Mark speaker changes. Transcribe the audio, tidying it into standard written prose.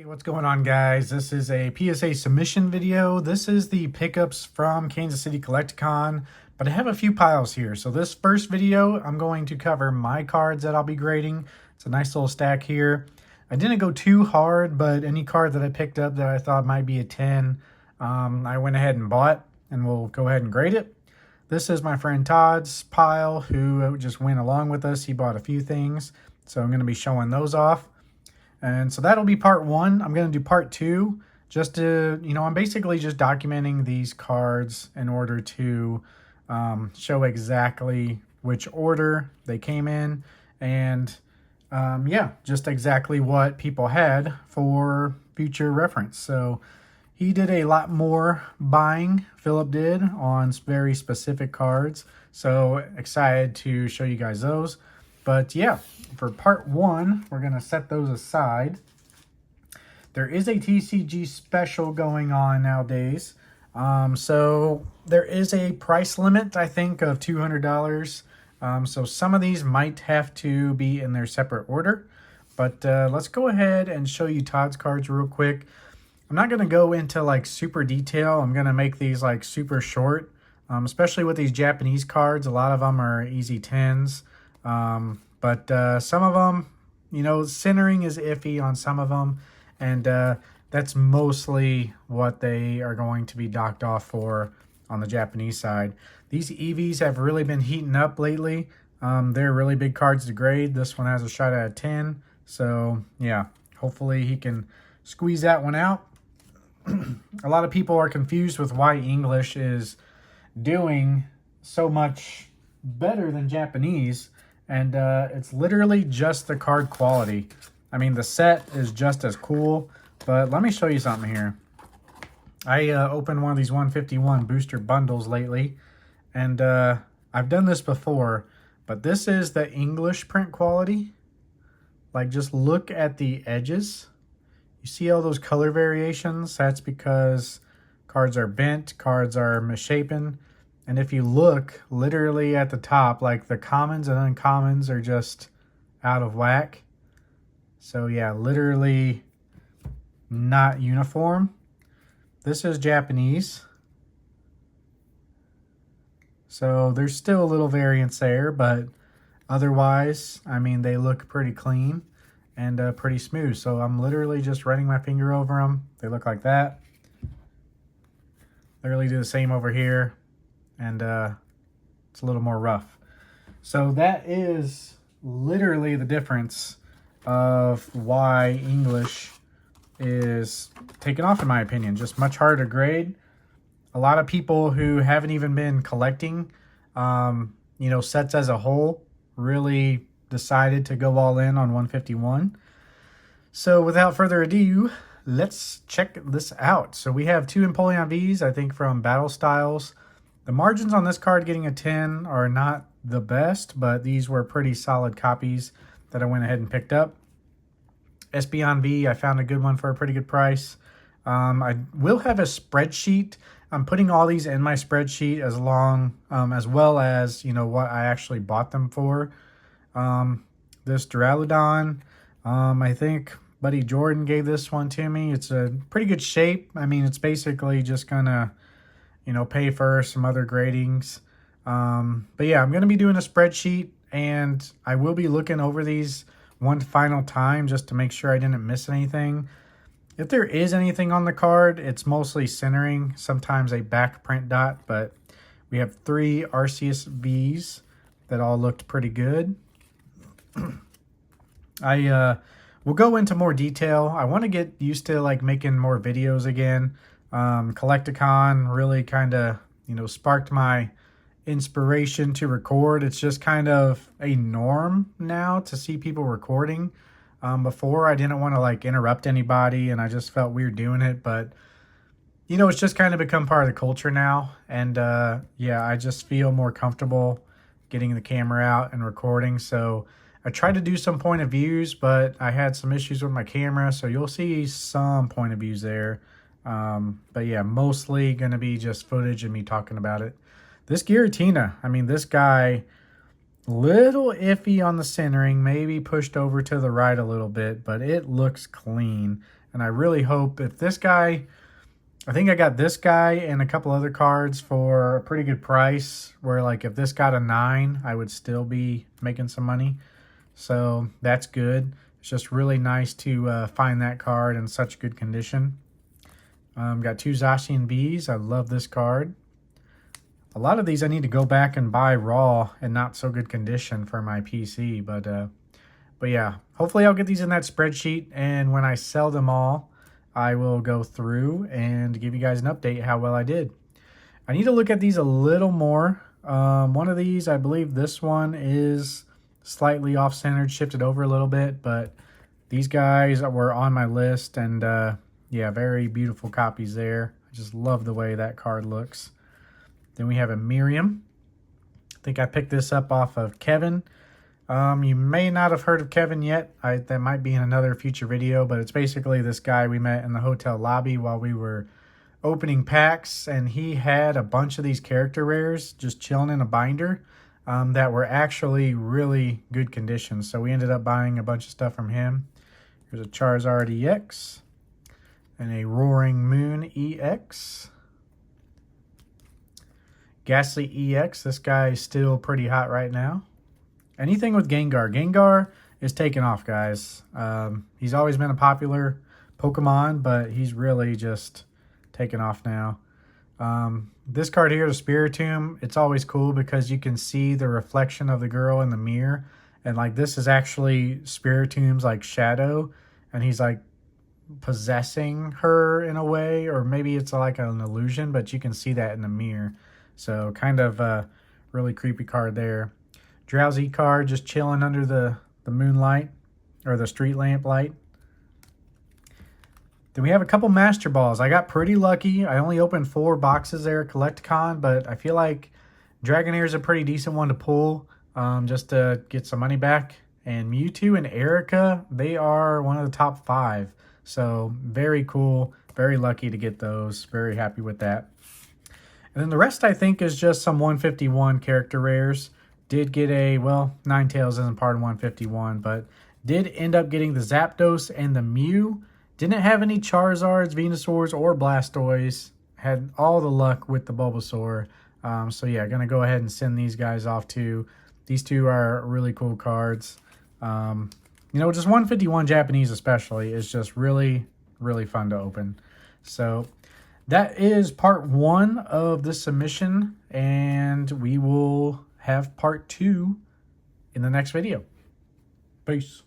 Speaker 1: Hey, what's going on, guys? This is a PSA submission video. This is the pickups from Kansas City Collecticon, but I have a few piles here. So this first video, I'm going to cover my cards that I'll be grading. It's a nice little stack here. I didn't go too hard, but any card that I picked up that I thought might be a 10, I went ahead and bought, and we'll go ahead and grade it. This is my friend Todd's pile, who just went along with us. He bought a few things, so I'm going to be showing those off. And so that'll be part one. I'm going to do part two just to, I'm basically just documenting these cards in order to show exactly which order they came in. And yeah, just exactly what people had for future reference. So he did a lot more buying, Philip did, on very specific cards. So excited to show you guys those. But yeah, for part one, we're going to set those aside. There is a TCG special going on nowadays. So there is a price limit, I think, of $200. So some of these might have to be in their separate order. But let's go ahead and show you Todd's cards real quick. I'm not going to go into like super detail. I'm going to make these like super short, especially with these Japanese cards. A lot of them are easy 10s. But some of them, centering is iffy on some of them. And that's mostly what they are going to be docked off for on the Japanese side. These EVs have really been heating up lately. They're really big cards to grade. This one has a shot at a 10. So, yeah, hopefully he can squeeze that one out. A lot of people are confused with why English is doing so much better than Japanese. And it's literally just the card quality. I mean, the set is just as cool. But let me show you something here. I opened one of these 151 booster bundles lately. And I've done this before. But this is the English print quality. Like, just look at the edges. You see all those color variations? That's because cards are bent, cards are misshapen. And if you look literally at the top, like the commons and uncommons are just out of whack. So yeah, literally not uniform. This is Japanese. So there's still a little variance there, but otherwise, I mean, they look pretty clean and pretty smooth. So I'm literally just running my finger over them. They look like that. Literally do the same over here. And it's a little more rough. So that is literally the difference of why English is taken off, in my opinion. Just much harder to grade. A lot of people who haven't even been collecting, sets as a whole, really decided to go all in on 151. So without further ado, let's check this out. So we have two Empoleon Vs, I think, from Battle Styles. The margins on this card getting a 10 are not the best, but these were pretty solid copies that I went ahead and picked up. Espeon V, I found a good one for a pretty good price. I will have a spreadsheet. I'm putting all these in my spreadsheet as well as, what I actually bought them for. This Duraludon, I think Buddy Jordan gave this one to me. It's a pretty good shape. I mean, it's basically just going to pay for some other gradings. But yeah, I'm going to be doing a spreadsheet, and I will be looking over these one final time just to make sure I didn't miss anything. If there is anything on the card, it's mostly centering, sometimes a back print dot, but we have 3 Arceus Vs that all looked pretty good. I will go into more detail. I want to get used to like making more videos again. Collecticon really kind of, sparked my inspiration to record. It's just kind of a norm now to see people recording. Before, I didn't want to like interrupt anybody, and I just felt weird doing it. But, it's just kind of become part of the culture now. And yeah, I just feel more comfortable getting the camera out and recording. So I tried to do some point of views, but I had some issues with my camera. So you'll see some point of views there. But yeah, mostly going to be just footage of me talking about it. This Giratina, I mean, this guy, little iffy on the centering, maybe pushed over to the right a little bit, but it looks clean. And I really hope if this guy, I think I got this guy and a couple other cards for a pretty good price, where like if this got a 9, I would still be making some money. So that's good. It's just really nice to find that card in such good condition. Got 2 Zacian Bs. I love this card. A lot of these I need to go back and buy raw and not so good condition for my PC. But yeah, hopefully I'll get these in that spreadsheet. And when I sell them all, I will go through and give you guys an update how well I did. I need to look at these a little more. One of these, I believe this one is slightly off-centered, shifted over a little bit, but these guys were on my list, and yeah, very beautiful copies there. I just love the way that card looks. Then we have a Miriam. I think I picked this up off of Kevin. You may not have heard of Kevin yet. That might be in another future video, but it's basically this guy we met in the hotel lobby while we were opening packs, and he had a bunch of these character rares just chilling in a binder that were actually really good condition. So we ended up buying a bunch of stuff from him. Here's a Charizard EX and a Roaring Moon EX. Ghastly EX, this guy is still pretty hot right now. Anything with Gengar. Gengar is taking off, guys. He's always been a popular Pokemon, but he's really just taking off now. This card here, the Spiritomb, it's always cool because you can see the reflection of the girl in the mirror. And like this is actually Spiritomb's like shadow, and he's like possessing her in a way, or maybe it's like an illusion, but you can see that in the mirror. So kind of a really creepy card there. Drowsy card just chilling under the moonlight or the street lamp light. Then we have a couple Master Balls. I got pretty lucky. I only opened 4 boxes there at Collecticon, but I feel like Dragonair is a pretty decent one to pull just to get some money back. And Mewtwo and Erica, they are one of the top 5. So very cool. Very lucky to get those. Very happy with that. And then the rest I think is just some 151 character rares. Did get a, well, Ninetales isn't part of 151, but did end up getting the Zapdos and the Mew. Didn't have any Charizards, Venusaurs, or Blastoise. Had all the luck with the Bulbasaur. So yeah, going to go ahead and send these guys off too. These two are really cool cards. You know, just 151 Japanese especially is just really, really fun to open. So that is part 1 of this submission, and we will have part 2 in the next video. Peace.